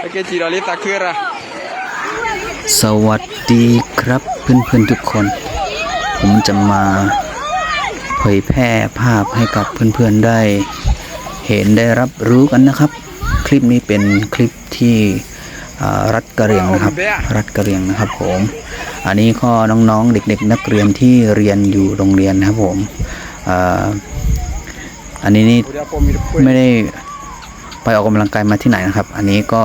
Oke, Ciroli Takira. สวัสดีครับเพื่อนๆทุกคน ผมจะมาเผยแพร่ภาพให้กับเพื่อนๆได้เห็นได้รับรู้กันนะครับคลิปนี้เป็นคลิปที่รัฐกะเหรี่ยงนะครับรัฐกะเหรี่ยงนะครับผมอันนี้ก็น้องๆเด็กๆนักเรียนที่เรียนอยู่โรงเรียนนะครับผมอันนี้นี่ไม่ได้ไปออกกำลังกายมาที่ไหนนะครับอันนี้ก็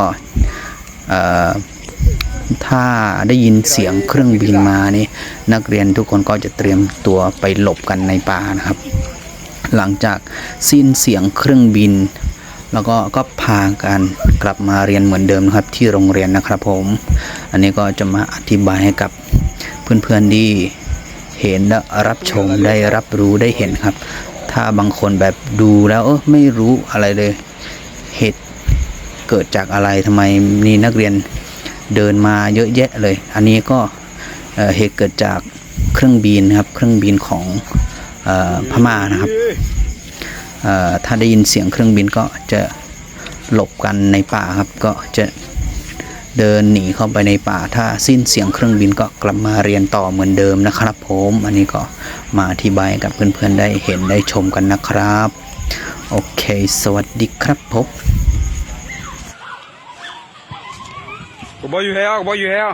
ถ้าได้ยินเสียงเครื่องบินมานี่นักเรียนทุกคนก็จะเตรียมตัวไปหลบกันในป่านะครับหลังจากสิ้นเสียงเครื่องบินแล้วก็พากันกลับมาเรียนเหมือนเดิมนะครับที่โรงเรียนนะครับผมอันนี้ก็จะมาอธิบายให้กับเพื่อนๆที่เห็นและรับชมได้รับรู้ได้เห็นครับถ้าบางคนแบบดูแล้วไม่รู้อะไรเลยเหตุเกิดจากอะไรทำไมนี่นักเรียนเดินมาเยอะแยะเลยอันนี้ก็เหตุเกิดจากเครื่องบินครับเครื่องบินของพม่านะครับถ้าได้ยินเสียงเครื่องบินก็จะหลบกันในป่าครับก็จะเดินหนีเข้าไปในป่าถ้าสิ้นเสียงเครื่องบินก็กลับมาเรียนต่อเหมือนเดิมนะครับผมอันนี้ก็มาอธิบายกับเพื่อนๆได้เห็นได้ชมกันนะครับโอเคสวัสดีครับผมCó bao nhiêu heo?